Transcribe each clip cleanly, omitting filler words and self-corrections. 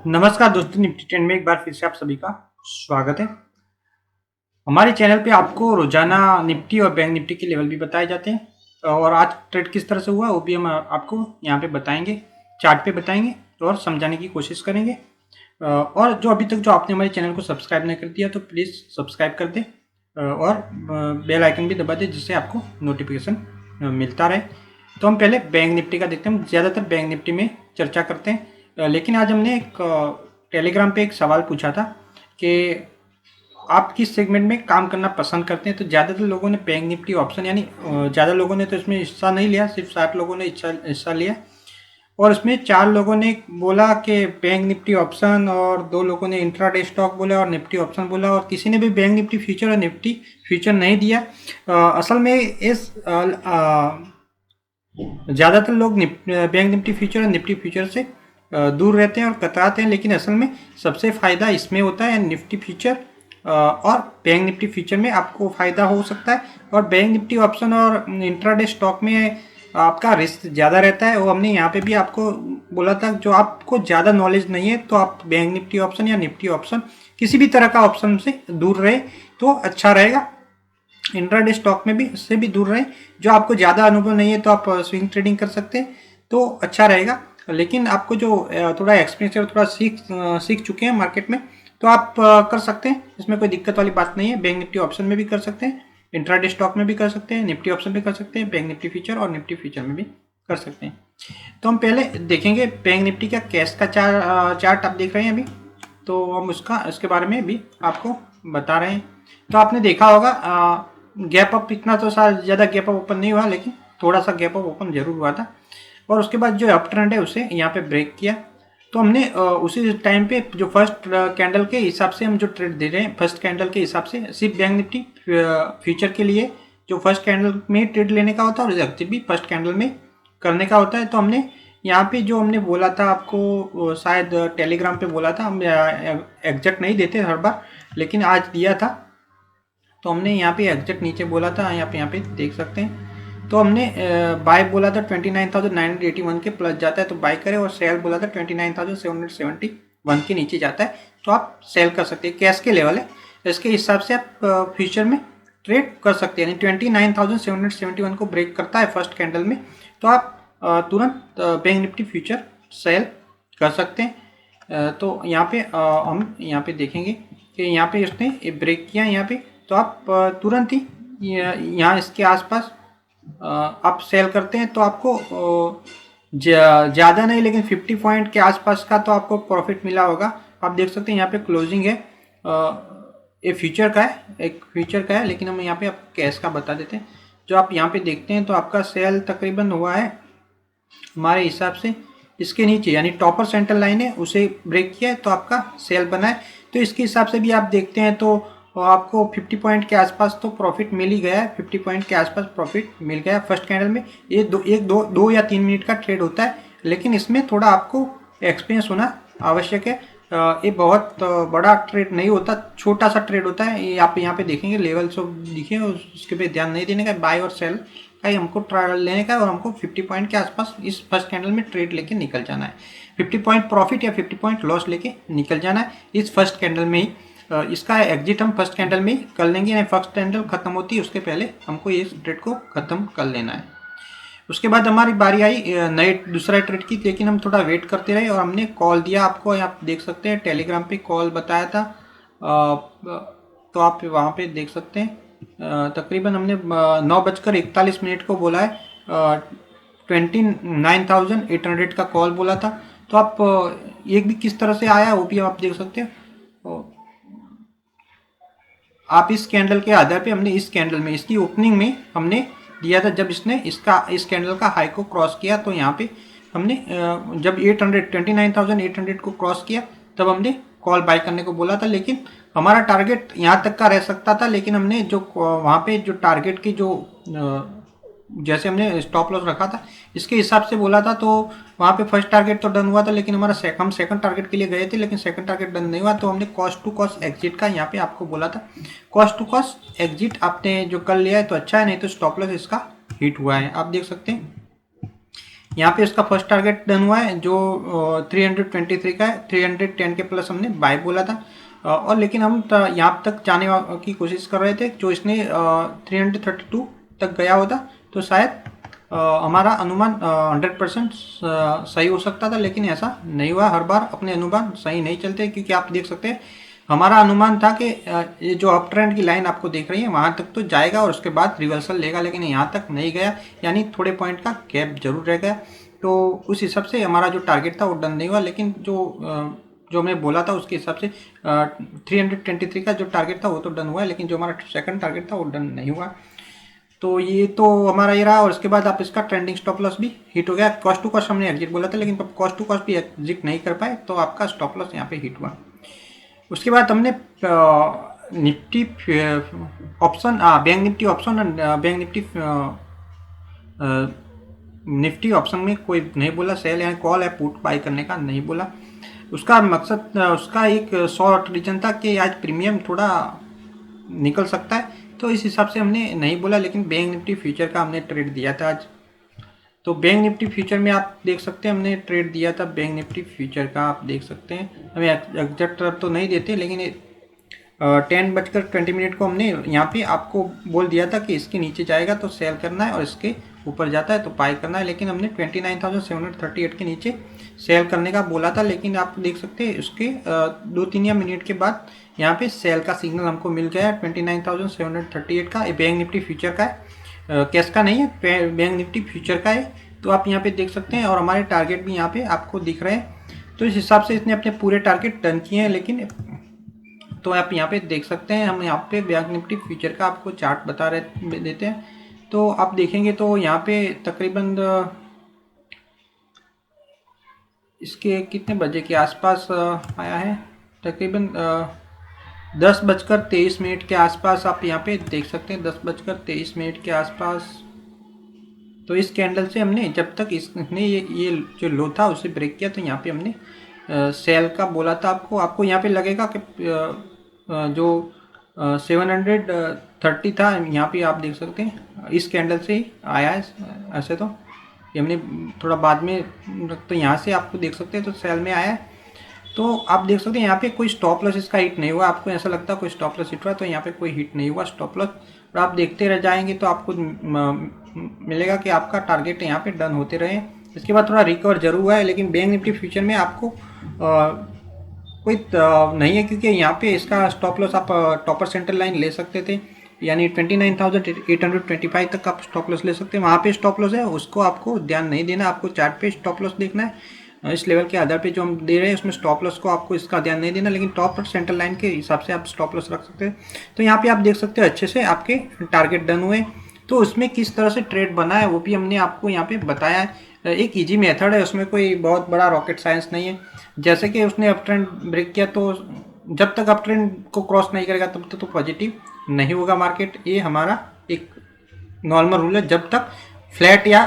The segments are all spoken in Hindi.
नमस्कार दोस्तों, निफ्टी ट्रेंड में एक बार फिर से आप सभी का स्वागत है। हमारे चैनल पे आपको रोजाना निफ्टी और बैंक निफ्टी के लेवल भी बताए जाते हैं और आज ट्रेड किस तरह से हुआ वो भी हम आपको यहाँ पे बताएंगे, चार्ट पे बताएंगे और समझाने की कोशिश करेंगे। और जो अभी तक जो आपने हमारे चैनल को सब्सक्राइब नहीं कर दिया तो प्लीज़ सब्सक्राइब कर दें और बेल आइकन भी दबा दें जिससे आपको नोटिफिकेशन मिलता रहे। तो हम पहले बैंक निफ्टी का देखते हैं। ज़्यादातर बैंक निफ्टी में चर्चा करते हैं, लेकिन आज हमने एक टेलीग्राम पे एक सवाल पूछा था कि आप किस सेगमेंट में काम करना पसंद करते हैं। तो ज़्यादातर लोगों ने बैंक निफ्टी ऑप्शन यानी ज़्यादा लोगों ने तो इसमें हिस्सा नहीं लिया, सिर्फ 60 लोगों ने हिस्सा लिया और इसमें 4 लोगों ने बोला कि बैंक निफ्टी ऑप्शन और 2 लोगों ने इंट्राडे स्टॉक बोला और निफ्टी ऑप्शन बोला और किसी ने भी बैंक निफ्टी फ्यूचर और निफ्टी फ्यूचर नहीं दिया। असल में इस ज़्यादातर लोग बैंक निफ्टी फ्यूचर और निफ्टी फ्यूचर से दूर रहते हैं और कतराते हैं, लेकिन असल में सबसे फ़ायदा इसमें होता है निफ्टी फ्यूचर और बैंक निफ्टी फ्यूचर में आपको फ़ायदा हो सकता है। और बैंक निफ्टी ऑप्शन और इंट्राडे स्टॉक में आपका रिस्क ज़्यादा रहता है। वो हमने यहाँ पे भी आपको बोला था, जो आपको ज़्यादा नॉलेज नहीं है तो आप बैंक निफ्टी ऑप्शन या निफ्टी ऑप्शन किसी भी तरह का ऑप्शन से दूर रहे तो अच्छा रहेगा। इंट्राडे स्टॉक में भी इससे भी दूर रहें। जो आपको ज़्यादा अनुभव नहीं है तो आप स्विंग ट्रेडिंग कर सकते हैं तो अच्छा रहेगा, लेकिन आपको जो थोड़ा एक्सपीरियंस है और थोड़ा सीख चुके हैं मार्केट में तो आप कर सकते हैं, इसमें कोई दिक्कत वाली बात नहीं है। बैंक निफ्टी ऑप्शन में भी कर सकते हैं, इंट्राडे स्टॉक में भी कर सकते हैं, निफ्टी ऑप्शन भी कर सकते हैं, बैंक निफ्टी फ्यूचर और निफ्टी फ्यूचर में भी कर सकते हैं। तो हम पहले देखेंगे बैंक निफ्टी का कैश का चार्ट आप देख रहे हैं अभी, तो हम इसके बारे में भी आपको बता रहे हैं। तो आपने देखा होगा गैप अप इतना तो ज़्यादा गैप अप ओपन नहीं हुआ, लेकिन थोड़ा सा गैप अप ओपन जरूर हुआ था और उसके बाद जो अप ट्रेंड है उसे यहाँ पे ब्रेक किया। तो हमने उसी टाइम पे जो फर्स्ट कैंडल के हिसाब से हम जो ट्रेड दे रहे हैं, फर्स्ट कैंडल के हिसाब से सिर्फ बैंक निफ्टी फ्यूचर के लिए जो फर्स्ट कैंडल में ट्रेड लेने का होता है और एक्टिव भी फर्स्ट कैंडल में करने का होता है। तो हमने यहाँ पे जो हमने बोला था आपको, शायद टेलीग्राम पे बोला था, हम एग्जैक्ट नहीं देते हर बार, लेकिन आज दिया था। तो हमने यहाँ पे एग्जैक्ट नीचे बोला था, यहाँ पे देख सकते हैं। तो हमने बाय बोला था 29,981 के प्लस जाता है तो बाय करें, और सेल बोला था 29,771 के नीचे जाता है तो आप सेल कर सकते हैं। कैश के लेवल है, इसके हिसाब से आप फ्यूचर में ट्रेड कर सकते हैं। यानी 29,771 को ब्रेक करता है फर्स्ट कैंडल में तो आप तुरंत बैंक निफ्टी फ्यूचर सेल कर सकते हैं। तो यहाँ पे हम यहाँ पे देखेंगे कि यहाँ पे उसने ब्रेक किया यहाँ पे, तो आप तुरंत ही यहाँ इसके आसपास आप सेल करते हैं तो आपको ज़्यादा नहीं लेकिन 50 पॉइंट के आसपास का तो आपको प्रॉफिट मिला होगा। आप देख सकते हैं यहाँ पे क्लोजिंग है, ये फ्यूचर का है, एक फ्यूचर का है, लेकिन हम यहाँ पे आपको कैश का बता देते हैं। जो आप यहाँ पे देखते हैं तो आपका सेल तकरीबन हुआ है हमारे हिसाब से इसके नीचे, यानी टॉपर सेंटर लाइन है उसे ब्रेक किया है तो आपका सेल बना है। तो इसके हिसाब से भी आप देखते हैं तो आपको 50 पॉइंट के आसपास तो प्रॉफिट मिल ही गया है। 50 पॉइंट के आसपास प्रॉफिट मिल गया फर्स्ट कैंडल में। ये दो या 3 मिनट का ट्रेड होता है, लेकिन इसमें थोड़ा आपको एक्सपीरियंस होना आवश्यक है। ये बहुत बड़ा ट्रेड नहीं होता, छोटा सा ट्रेड होता है। ये आप यहाँ पे देखेंगे लेवल सब दिखे, उसके पे ध्यान नहीं देने का, बाय और सेल का ही हमको ट्रायल लेने का है और हमको 50 पॉइंट के आसपास इस फर्स्ट कैंडल में ट्रेड लेके निकल जाना है। 50 पॉइंट प्रॉफिट या 50 पॉइंट लॉस लेके निकल जाना है इस फर्स्ट कैंडल में ही। इसका एग्जिट हम फर्स्ट कैंडल में ही कर लेंगे, यानी फर्स्ट कैंडल खत्म होती है उसके पहले हमको इस ट्रेड को खत्म कर लेना है। उसके बाद हमारी बारी आई नए दूसरा ट्रेड की, लेकिन हम थोड़ा वेट करते रहे और हमने कॉल दिया। आपको आप देख सकते हैं टेलीग्राम पे कॉल बताया था, तो आप वहाँ पे देख सकते हैं तकरीबन हमने 9:41 को बोला है, 29,800 का कॉल बोला था। तो आप एक भी किस तरह से आया वो भी आप देख सकते हैं। आप इस कैंडल के आधार पे हमने इस कैंडल में इसकी ओपनिंग में हमने दिया था, जब इसने इस कैंडल का हाई को क्रॉस किया तो यहाँ पे हमने जब 29,800 को क्रॉस किया तब हमने कॉल बाय करने को बोला था। लेकिन हमारा टारगेट यहाँ तक का रह सकता था, लेकिन हमने जो वहाँ पे जो टारगेट की जो जैसे हमने स्टॉप लॉस रखा था इसके हिसाब से बोला था, तो वहाँ पे फर्स्ट टारगेट तो डन हुआ था, लेकिन हमारा हम सेकंड टारगेट के लिए गए थे लेकिन सेकंड टारगेट डन नहीं हुआ। तो हमने कॉस्ट टू कॉस्ट एग्जिट का यहाँ पे आपको बोला था, कॉस्ट टू कॉस्ट एग्जिट आपने जो कर लिया है तो अच्छा है, नहीं तो स्टॉप लॉस इसका हिट हुआ है। आप देख सकते हैं यहाँ पे इसका फर्स्ट टारगेट डन हुआ है जो 323 का है। 310 के प्लस हमने बाय बोला था और लेकिन हम यहाँ तक जाने की कोशिश कर रहे थे। जो इसने 332 तक गया होता तो शायद हमारा अनुमान 100% सही हो सकता था, लेकिन ऐसा नहीं हुआ। हर बार अपने अनुमान सही नहीं चलते, क्योंकि आप देख सकते हैं हमारा अनुमान था कि ये जो अप ट्रेंड की लाइन आपको देख रही है वहाँ तक तो जाएगा और उसके बाद रिवर्सल लेगा, लेकिन यहाँ तक नहीं गया, यानी थोड़े पॉइंट का गैप जरूर रह गया। तो उस हिसाब से हमारा जो टारगेट था वो डन नहीं हुआ, लेकिन जो मैं बोला था उसके हिसाब से 323 का जो टारगेट था वो तो डन हुआ है, लेकिन जो हमारा सेकंड टारगेट था वो डन नहीं हुआ। तो ये तो हमारा ये रहा। और उसके बाद आप इसका ट्रेंडिंग स्टॉप लॉस भी हिट हो गया। कॉस्ट टू कॉस्ट हमने एग्जिट बोला था, लेकिन कॉस्ट टू कॉस्ट भी एग्जिट नहीं कर पाए, तो आपका स्टॉप लॉस यहाँ पे हिट हुआ। उसके बाद हमने Nifty option, bank Nifty option और बैंक निफ्टी ऑप्शन में कोई नहीं बोला सेल या कॉल है पुट बाय करने का नहीं बोला। उसका मकसद, उसका एक शॉर्ट रीजन था कि आज प्रीमियम थोड़ा निकल सकता है, तो इस हिसाब से हमने नहीं बोला। लेकिन बैंक निफ्टी फ्यूचर का हमने ट्रेड दिया था आज। तो बैंक निफ्टी फ्यूचर में आप देख सकते हैं हमने ट्रेड दिया था बैंक निफ्टी फ्यूचर का, आप देख सकते हैं। हमें एग्जैक्ट तो नहीं देते, लेकिन 10:20 को हमने यहाँ पे आपको बोल दिया था कि इसके नीचे जाएगा तो सेल करना है और इसके ऊपर जाता है तो बाय करना है। लेकिन हमने 29,738 के नीचे सेल करने का बोला था, लेकिन आप देख सकते हैं उसके 2-3 मिनट के बाद यहाँ पे सेल का सिग्नल हमको मिल गया है 29,738 का। बैंक निफ्टी फ्यूचर का है, कैश का नहीं है, बैंक निफ्टी फ्यूचर का है। तो आप यहाँ पे देख सकते हैं और हमारे टारगेट भी यहाँ पे आपको दिख रहे हैं। तो इस हिसाब से इसने अपने पूरे टारगेट डन किए हैं। लेकिन तो आप यहाँ पे देख सकते हैं, हम यहाँ पे बैंक निफ्टी फ्यूचर का आपको चार्ट बता रहे देते हैं। तो आप देखेंगे तो यहाँ पे तकरीबन इसके कितने बजे के आसपास आया है, तकरीबन 10:23 के आसपास आप यहाँ पे देख सकते हैं। 10:23 के आसपास। तो इस कैंडल से हमने जब तक इसने ये जो लो था उसे ब्रेक किया, तो यहाँ पे हमने सेल का बोला था आपको यहाँ पे लगेगा कि जो 730 था, यहाँ पे आप देख सकते हैं इस कैंडल से ही आया है। ऐसे तो ये हमने थोड़ा बाद में, तो यहाँ से आपको देख सकते हैं तो सेल में आया है। तो आप देख सकते हैं यहाँ पे कोई स्टॉप लॉस इसका हिट नहीं हुआ। आपको ऐसा लगता है कोई स्टॉप लॉस हिट हुआ, तो यहाँ पे कोई हिट नहीं हुआ स्टॉप लॉस। और आप देखते रह जाएंगे तो आपको मिलेगा कि आपका टारगेट यहाँ पे डन होते रहे। इसके बाद थोड़ा रिकवर जरूर हुआ है, लेकिन बैंक निफ्टी फ्यूचर में आपको कोई नहीं है, क्योंकि यहाँ पे इसका स्टॉप लॉस आप टॉपर सेंटर लाइन ले सकते थे, यानी 29,825 तक आप स्टॉप लॉस ले सकते हैं। वहाँ पे स्टॉप लॉस है, उसको आपको ध्यान नहीं देना, आपको चार्ट पे स्टॉप लॉस देखना है। इस लेवल के आधार पे जो हम दे रहे हैं उसमें स्टॉप लॉस को आपको इसका ध्यान नहीं देना, लेकिन टॉप सेंटर लाइन के हिसाब से आप स्टॉप लॉस रख सकते हैं। तो यहाँ पे आप देख सकते हैं अच्छे से आपके टारगेट डन हुए। तो उसमें किस तरह से ट्रेड बना है वो भी हमने आपको यहाँ पे बताया है। एक इजी मेथड है, उसमें कोई बहुत बड़ा रॉकेट साइंस नहीं है। जैसे कि उसने अप ट्रेंड ब्रेक किया, तो जब तक अप ट्रेंड को क्रॉस नहीं करेगा तब तक तो पॉजिटिव नहीं होगा मार्केट। ये हमारा एक नॉर्मल रूल है। जब तक फ्लैट या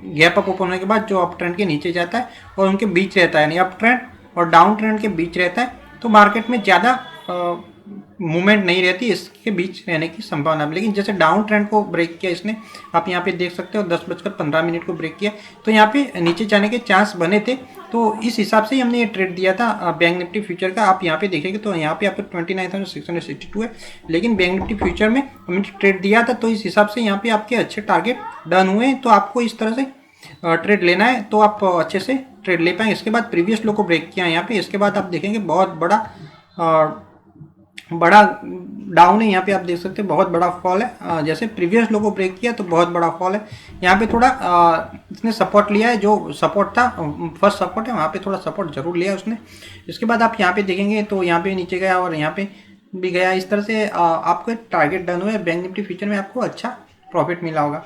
गैप अप ओपन होने के बाद जो अप ट्रेंड के नीचे जाता है और उनके बीच रहता है, यानी अप ट्रेंड और डाउन ट्रेंड के बीच रहता है, तो मार्केट में ज़्यादा मूवमेंट नहीं रहती, इसके बीच रहने की संभावना। लेकिन जैसे डाउन ट्रेंड को ब्रेक किया इसने, आप यहाँ पे देख सकते हो 10:15 को ब्रेक किया, तो यहाँ पे नीचे जाने के चांस बने थे। तो इस हिसाब से ही हमने ये ट्रेड दिया था बैंक निफ्टी फ्यूचर का। आप यहाँ पे देखेंगे तो यहाँ पे आपको 29,662 है, लेकिन बैंक निफ्टी फ्यूचर में हमने ट्रेड दिया था, तो इस हिसाब से यहाँ पे आपके अच्छे टारगेट डन हुए। तो आपको इस तरह से ट्रेड लेना है तो आप अच्छे से ट्रेड ले पाएंगे। इसके बाद प्रीवियस लो को ब्रेक किया यहाँ पे, इसके बाद आप देखेंगे बहुत बड़ा डाउन है। यहाँ पे आप देख सकते हैं बहुत बड़ा फॉल है। जैसे प्रीवियस लो को ब्रेक किया तो बहुत बड़ा फॉल है। यहाँ पे थोड़ा इसने सपोर्ट लिया है, जो सपोर्ट था फर्स्ट सपोर्ट है वहाँ पे थोड़ा सपोर्ट जरूर लिया उसने। इसके बाद आप यहाँ पे देखेंगे तो यहाँ पे नीचे गया और यहाँ पे भी गया। इस तरह से आपको टारगेट डन हुए। बैंक निफ्टी फ्यूचर में आपको अच्छा प्रॉफिट मिला होगा।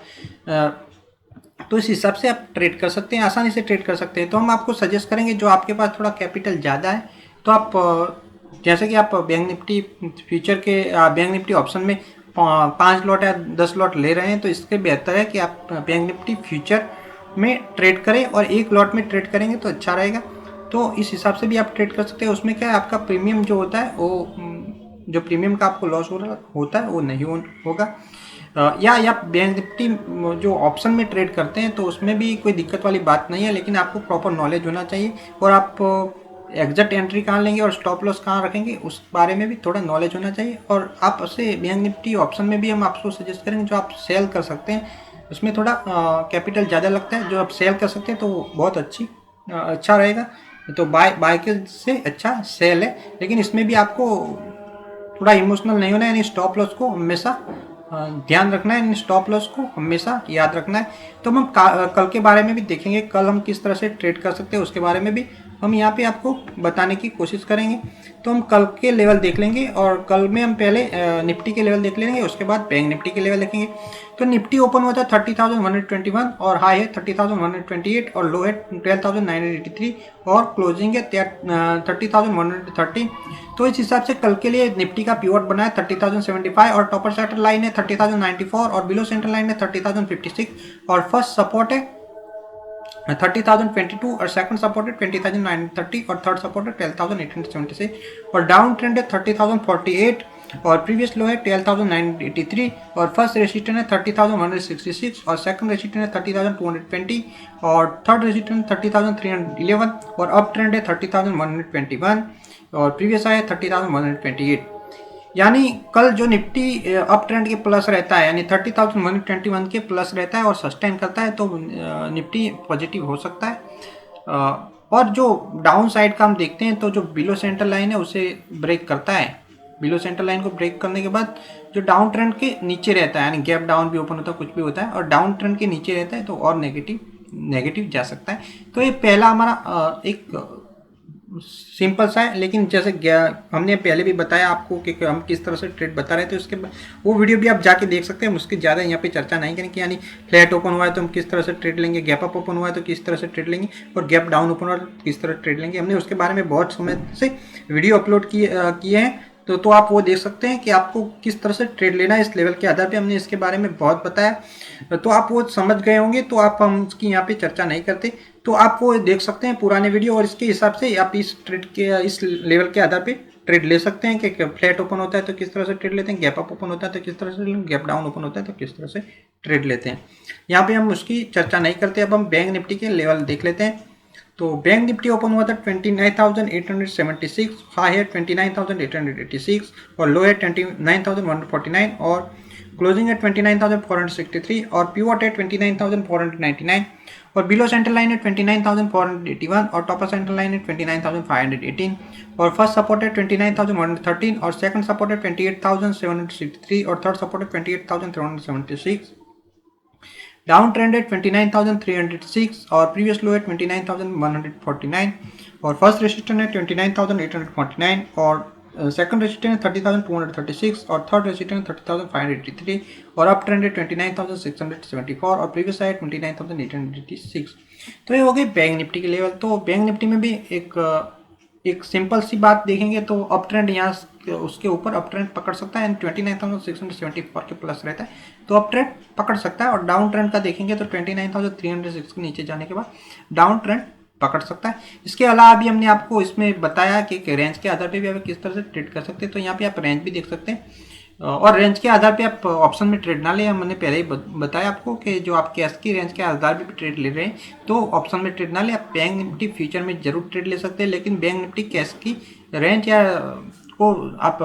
तो इस हिसाब से आप ट्रेड कर सकते हैं, आसानी से ट्रेड कर सकते हैं। तो हम आपको सजेस्ट करेंगे, जो आपके पास थोड़ा कैपिटल ज़्यादा है, तो आप जैसे कि आप बैंक निफ्टी फ्यूचर के बैंक निफ्टी ऑप्शन में 5 लॉट या 10 लॉट ले रहे हैं, तो इसके बेहतर है कि आप बैंक निफ्टी फ्यूचर में ट्रेड करें और 1 लॉट में ट्रेड करेंगे तो अच्छा रहेगा। तो इस हिसाब से भी आप ट्रेड कर सकते हैं। उसमें क्या है, आपका प्रीमियम जो होता है वो, जो प्रीमियम का आपको लॉस होता है वो नहीं होगा। या बैंक निफ्टी जो ऑप्शन में ट्रेड करते हैं तो उसमें भी कोई दिक्कत वाली बात नहीं है, लेकिन आपको प्रॉपर नॉलेज होना चाहिए और आप एग्जैक्ट एंट्री कहाँ लेंगे और स्टॉप लॉस कहाँ रखेंगे उस बारे में भी थोड़ा नॉलेज होना चाहिए। और आप उसे बैंक निफ्टी ऑप्शन में भी हम आपको सजेस्ट करेंगे जो आप सेल कर सकते हैं, उसमें थोड़ा कैपिटल ज़्यादा लगता है, जो आप सेल कर सकते हैं तो बहुत अच्छा रहेगा। तो बाय के से अच्छा सेल है, लेकिन इसमें भी आपको थोड़ा इमोशनल नहीं होना है, यानी स्टॉप लॉस को हमेशा ध्यान रखना है, स्टॉप लॉस को हमेशा याद रखना है। तो हम कल के बारे में भी देखेंगे, कल हम किस तरह से ट्रेड कर सकते हैं उसके बारे में भी हम यहाँ पे आपको बताने की कोशिश करेंगे। तो हम कल के लेवल देख लेंगे और कल में हम पहले निफ्टी के लेवल देख लेंगे, उसके बाद बैंक निफ्टी के लेवल देखेंगे। तो निफ्टी ओपन हुआ था 30,121 और हाई है 30,128 और लो है 12,983 और क्लोजिंग है 30,130। तो इस हिसाब से कल के लिए निफ्टी का पिवट बना है 30,075 और टॉपर सेंटर लाइन है 30,094 और बिलो सेंटर लाइन है 30,056 और फर्स्ट सपोर्ट है 30,022 और सेकंड सपोर्ट है 20,930 और थर्ड सपोर्ट है 12,876 और डाउन ट्रेंड है 30,048 और प्रीवियस लो है 12,983 और फर्स्ट रेजिस्टेंस है 30,166 और सेकंड रेजिस्टेंस है 30,220 और थर्ड रेजिस्टेंस 30,311 और अप ट्रेंड है 30,121 और प्रीवियस है 30,128। यानी कल जो निफ्टी अप ट्रेंड के प्लस रहता है, यानी 30,121 के प्लस रहता है और सस्टेन करता है तो निफ्टी पॉजिटिव हो सकता है। और जो डाउन साइड का हम देखते हैं तो जो बिलो सेंटर लाइन है उसे ब्रेक करता है, बिलो सेंटर लाइन को ब्रेक करने के बाद जो डाउन ट्रेंड के नीचे रहता है, यानी गैप डाउन भी ओपन होता है, कुछ भी होता है और डाउन ट्रेंड के नीचे रहता है तो और नेगेटिव जा सकता है। तो ये पहला हमारा एक सिंपल सा है, लेकिन जैसे हमने पहले भी बताया आपको कि हम किस तरह से ट्रेड बता रहे थे, उसके वो वीडियो भी आप जाके देख सकते हैं, हम उसकी ज़्यादा यहाँ पे चर्चा नहीं करेंगे। यानी फ्लैट ओपन हुआ है तो हम किस तरह से ट्रेड लेंगे, गैप अप ओपन हुआ है तो किस तरह से ट्रेड लेंगे और गैप डाउन ओपन हुआ है तो किस तरह ट्रेड लेंगे, हमने उसके बारे में बहुत समय से वीडियो अपलोड किए हैं। तो आप वो देख सकते हैं कि आपको किस तरह से ट्रेड लेना है, इस लेवल के आधार पे हमने इसके बारे में बहुत बताया, तो आप वो समझ गए होंगे। तो हम उसकी यहाँ पे चर्चा नहीं करते, तो आप वो देख सकते हैं पुराने वीडियो और इसके हिसाब से आप इस लेवल के आधार पे ट्रेड ले सकते हैं कि फ्लैट ओपन होता है तो किस तरह से ट्रेड लेते हैं, गैप अप ओपन होता है तो किस तरह से, गैप डाउन ओपन होता है तो किस तरह से ट्रेड लेते हैं। यहाँ पे हम उसकी चर्चा नहीं करते। अब हम बैंक निफ्टी के लेवल देख लेते हैं। तो बैंक निफ्टी ओपन हुआ था 29,876, हाई है 29,886 और लो है 29,149 और क्लोजिंग है 29,463 और पिवट है 29,499 और बिलो सेंटर लाइन है 29,481 और टॉपर सेंटर लाइन है 29,518 और फर्स्ट सपोर्ट है 29,113 और सेकंड सपोर्ट है 28,763 और थर्ड सपोर्ट है 28,376। डाउन ट्रेंड है 29,306 और प्रीवियस लो है 29,149 और फर्स्ट रेजिस्टेंस है 29,849 और सेकंड रेजिस्टेंस है 30,236 और थर्ड रेजिस्टेंस 30,583 और अप ट्रेंड है 29,674 और प्रीवियस है 29,886। तो ये हो गई बैंक निफ्टी के लेवल। तो बैंक निफ्टी में भी एक सिंपल सी बात देखेंगे तो अप ट्रेंड यहाँ उसके ऊपर अप ट्रेंड पकड़ सकता है, 29,674 के प्लस रहता है तो अप ट्रेंड पकड़ सकता है। और डाउन ट्रेंड का देखेंगे तो 29,306 के नीचे जाने के बाद डाउन ट्रेंड पकड़ सकता है। इसके अलावा भी हमने आपको इसमें बताया कि रेंज के आधार पे भी आप किस तरह से ट्रेड कर सकते हैं। तो यहाँ पे आप रेंज भी देख सकते हैं और रेंज के आधार पे आप ऑप्शन में ट्रेड ना लें। मैंने पहले ही बताया आपको कि जो आप कैश की रेंज के आधार पे भी ट्रेड ले रहे हैं तो ऑप्शन में ट्रेड ना लें। आप बैंक निफ्टी फ्यूचर में जरूर ट्रेड ले सकते हैं, लेकिन बैंक निफ्टी कैश की रेंज या को आप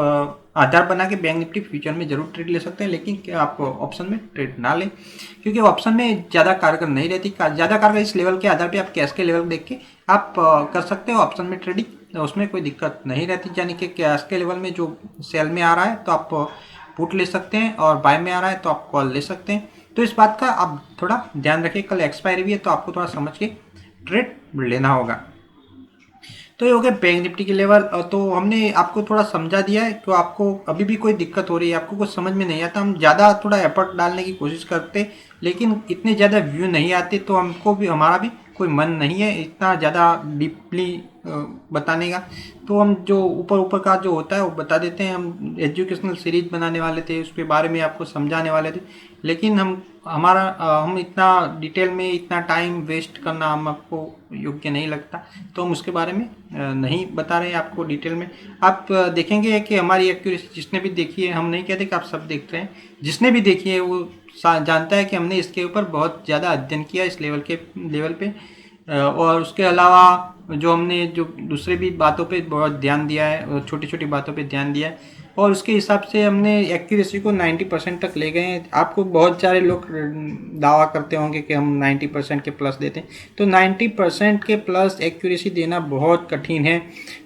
आधार बना के बैंक निफ्टी फ्यूचर में जरूर ट्रेड ले सकते हैं, लेकिन आप ऑप्शन में ट्रेड ना लें क्योंकि ऑप्शन में ज़्यादा कारगर नहीं रहती। ज़्यादा कारगर इस लेवल के आधार पे आप कैश के लेवल देख के आप कर सकते हो ऑप्शन में ट्रेडिंग, उसमें कोई दिक्कत नहीं रहती। यानी कि कैश के लेवल में जो सेल में आ रहा है तो आप पुट ले सकते हैं और बाय में आ रहा है तो आप कॉल ले सकते हैं। तो इस बात का आप थोड़ा ध्यान रखिए, कल एक्सपायरी भी है तो आपको थोड़ा समझ के ट्रेड लेना होगा। तो ये हो गया बैंक निफ्टी के लेवल। तो हमने आपको थोड़ा समझा दिया है। तो आपको अभी भी कोई दिक्कत हो रही है, आपको कुछ समझ में नहीं आता, हम ज़्यादा थोड़ा एफर्ट डालने की कोशिश करते लेकिन इतने ज़्यादा व्यू नहीं आते तो हमको भी हमारा भी कोई मन नहीं है इतना ज़्यादा डीपली बताने का। तो हम जो ऊपर ऊपर का जो होता है वो बता देते हैं। हम एजुकेशनल सीरीज बनाने वाले थे, उसके बारे में आपको समझाने वाले थे, लेकिन हम इतना डिटेल में इतना टाइम वेस्ट करना हम आपको योग्य नहीं लगता, तो हम उसके बारे में नहीं बता रहे हैं आपको डिटेल में। आप देखेंगे कि हमारी एक्यूरेसी जिसने भी देखी है, हम नहीं कहते कि आप सब देख रहे हैं, जिसने भी देखी है वो जानता है कि हमने इसके ऊपर बहुत ज़्यादा अध्ययन किया इस लेवल पे। और उसके अलावा जो हमने जो दूसरे भी बातों पे बहुत ध्यान दिया है, छोटी छोटी बातों पे ध्यान दिया है, और उसके हिसाब से हमने एक्यूरेसी को 90% तक ले गए हैं। आपको बहुत सारे लोग दावा करते होंगे कि हम 90% के प्लस देते हैं, तो 90% के प्लस एक्यूरेसी देना बहुत कठिन है,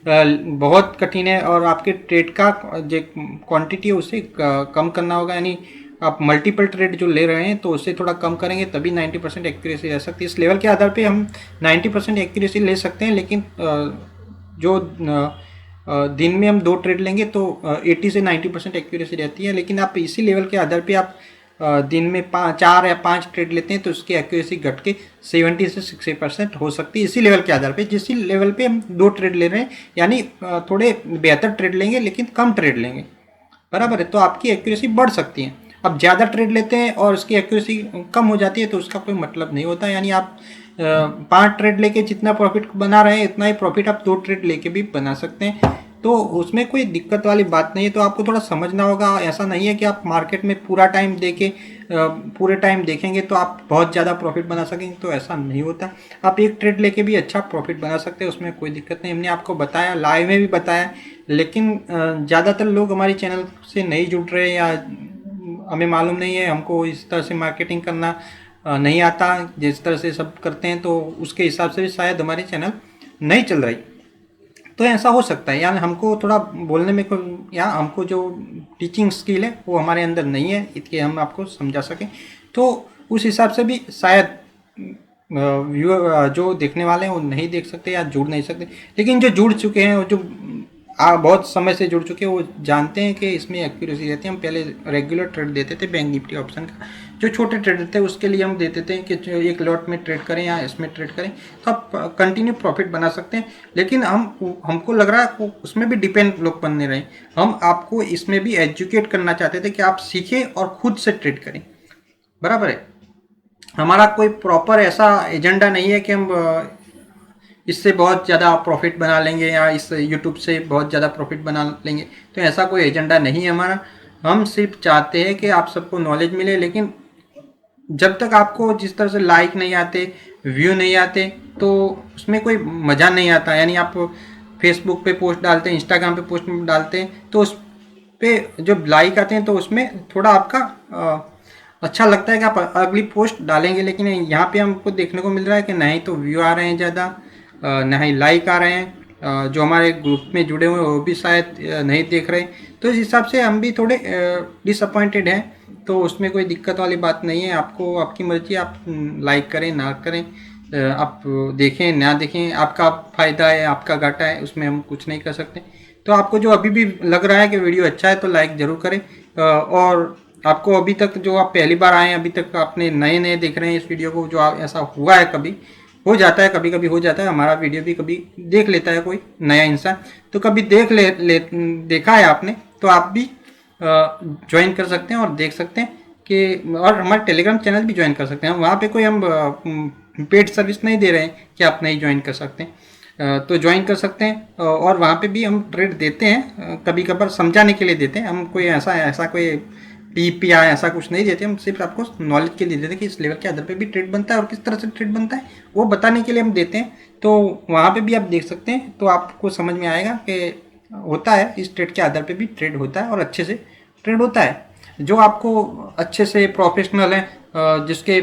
बहुत कठिन है। और आपके ट्रेड का जो क्वांटिटी है उसे कम करना होगा, यानी आप मल्टीपल ट्रेड जो ले रहे हैं तो उससे थोड़ा कम करेंगे तभी 90% एक्यूरेसी रह सकती है। इस लेवल के आधार पे हम 90% एक्यूरेसी ले सकते हैं, लेकिन जो दिन में हम 2 ट्रेड लेंगे तो 80 से 90% एक्यूरेसी रहती है। लेकिन आप इसी लेवल के आधार पे आप दिन में 4 या 5 ट्रेड लेते हैं तो उसकी एक्यूरेसी घट के 70 से 60% हो सकती है इसी लेवल के आधार पे। जिस लेवल पे हम 2 ट्रेड ले रहे हैं, यानी थोड़े बेहतर ट्रेड लेंगे लेकिन कम ट्रेड लेंगे, बराबर है, तो आपकी एक्यूरेसी बढ़ सकती है। अब ज़्यादा ट्रेड लेते हैं और उसकी एक्यूरेसी कम हो जाती है तो उसका कोई मतलब नहीं होता। यानी आप 5 ट्रेड लेके जितना प्रॉफिट बना रहे हैं उतना ही प्रॉफिट आप 2 ट्रेड लेके भी बना सकते हैं, तो उसमें कोई दिक्कत वाली बात नहीं है। तो आपको थोड़ा समझना होगा, ऐसा नहीं है कि आप मार्केट में पूरे टाइम देखेंगे तो आप बहुत ज़्यादा प्रॉफिट बना सकेंगे, तो ऐसा नहीं होता। आप एक ट्रेड लेके भी अच्छा प्रॉफिट बना सकते हैं, उसमें कोई दिक्कत नहीं। हमने आपको बताया, लाइव में भी बताया, लेकिन ज़्यादातर लोग हमारे चैनल से नहीं जुड़ रहे या हमें मालूम नहीं है, हमको इस तरह से मार्केटिंग करना नहीं आता जिस तरह से सब करते हैं, तो उसके हिसाब से भी शायद हमारे चैनल नहीं चल रही। तो ऐसा हो सकता है, यानी हमको थोड़ा बोलने में या हमको जो टीचिंग स्किल है वो हमारे अंदर नहीं है इसके हम आपको समझा सकें। तो उस हिसाब से भी शायद व्यूअर जो देखने वाले हैं वो नहीं देख सकते या जुड़ नहीं सकते, लेकिन जो जुड़ चुके हैं, जो बहुत समय से जुड़ चुके हैं, वो जानते हैं कि इसमें एक्यूरेसी रहती है। हम पहले रेगुलर ट्रेड देते थे बैंक निफ्टी ऑप्शन का, जो छोटे ट्रेडर थे उसके लिए हम देते थे कि एक लॉट में ट्रेड करें या इसमें ट्रेड करें, तो आप कंटिन्यू प्रॉफिट बना सकते हैं। लेकिन हमको लग रहा है उसमें भी डिपेंड लोग बनने रहे। हम आपको इसमें भी एजुकेट करना चाहते थे कि आप सीखें और खुद से ट्रेड करें, बराबर है। हमारा कोई प्रॉपर ऐसा एजेंडा नहीं है कि हम इससे बहुत ज़्यादा प्रॉफिट बना लेंगे या इस यूट्यूब से बहुत ज़्यादा प्रॉफिट बना लेंगे, तो ऐसा कोई एजेंडा नहीं है हमारा। हम सिर्फ चाहते हैं कि आप सबको नॉलेज मिले, लेकिन जब तक आपको जिस तरह से लाइक नहीं आते, व्यू नहीं आते, तो उसमें कोई मज़ा नहीं आता। यानी आप फेसबुक पे पोस्ट डालते हैं, इंस्टाग्राम पे पोस्ट डालते हैं, तो उस पर जब लाइक आते हैं तो उसमें थोड़ा आपका अच्छा लगता है कि आप अगली पोस्ट डालेंगे। लेकिन यहाँ पे हमको देखने को मिल रहा है कि नहीं तो व्यू आ रहे हैं ज़्यादा, ना ही लाइक आ रहे हैं, जो हमारे ग्रुप में जुड़े हुए हैं वो भी शायद नहीं देख रहे। तो इस हिसाब से हम भी थोड़े डिसअपॉइंटेड हैं, तो उसमें कोई दिक्कत वाली बात नहीं है। आपको आपकी मर्जी, आप लाइक करें ना करें, आप देखें ना देखें, आपका फ़ायदा है आपका घाटा है, उसमें हम कुछ नहीं कर सकते। तो आपको जो अभी भी लग रहा है कि वीडियो अच्छा है तो लाइक ज़रूर करें। और आपको अभी तक जो आप पहली बार आए हैं, अभी तक आपने नए देख रहे हैं इस वीडियो को, जो ऐसा हुआ है, कभी हो जाता है, कभी कभी हो जाता है, हमारा वीडियो भी कभी देख लेता है कोई नया इंसान, तो कभी देखा है आपने, तो आप भी ज्वाइन कर सकते हैं और देख सकते हैं कि, और हमारे टेलीग्राम चैनल भी ज्वाइन कर सकते हैं। वहाँ पे कोई हम पेड सर्विस नहीं दे रहे हैं कि आप नहीं ज्वाइन कर सकते हैं, तो ज्वाइन कर सकते हैं। और वहाँ पे भी हम ट्रेड देते हैं, कभी कभार समझाने के लिए देते हैं। हम कोई ऐसा कोई टिप या ऐसा कुछ नहीं देते, हम सिर्फ आपको नॉलेज के लिए देते हैं कि इस लेवल के आधार पे भी ट्रेड बनता है और किस तरह से ट्रेड बनता है वो बताने के लिए हम देते हैं। तो वहाँ पे भी आप देख सकते हैं, तो आपको समझ में आएगा कि होता है, इस ट्रेड के आधार पे भी ट्रेड होता है और अच्छे से ट्रेड होता है। जो आपको अच्छे से प्रोफेशनल है, जिसके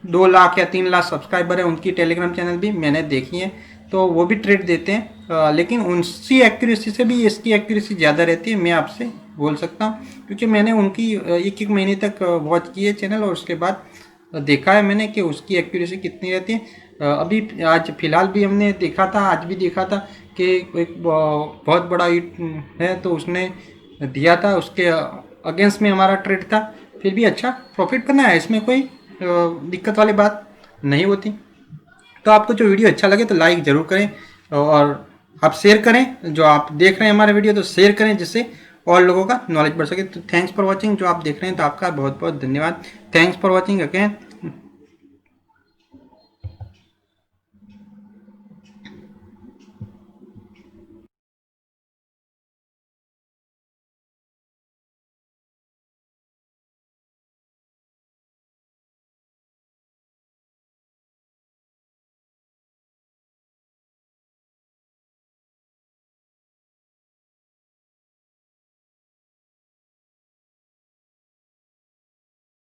2 लाख या 3 लाख सब्सक्राइबर है, उनकी टेलीग्राम चैनल भी मैंने देखी है, तो वो भी ट्रेड देते हैं। लेकिन उनकी एक्यूरेसी से भी इसकी एक्यूरेसी ज़्यादा रहती है, मैं आपसे बोल सकता हूँ, क्योंकि मैंने उनकी 1-1 महीने तक वॉच की है चैनल, और उसके बाद देखा है मैंने कि उसकी एक्यूरेसी कितनी रहती है। अभी आज फ़िलहाल भी हमने देखा था, आज भी देखा था कि एक बहुत बड़ा है, तो उसने दिया था, उसके अगेंस्ट में हमारा ट्रेड था, फिर भी अच्छा प्रॉफिट बना है, इसमें कोई दिक्कत वाली बात नहीं होती। तो आपको जो वीडियो अच्छा लगे तो लाइक ज़रूर करें और आप शेयर करें। जो आप देख रहे हैं हमारे वीडियो तो शेयर करें जिससे और लोगों का नॉलेज बढ़ सके। तो थैंक्स फॉर वॉचिंग। जो आप देख रहे हैं तो आपका बहुत बहुत धन्यवाद। Thanks for watching again.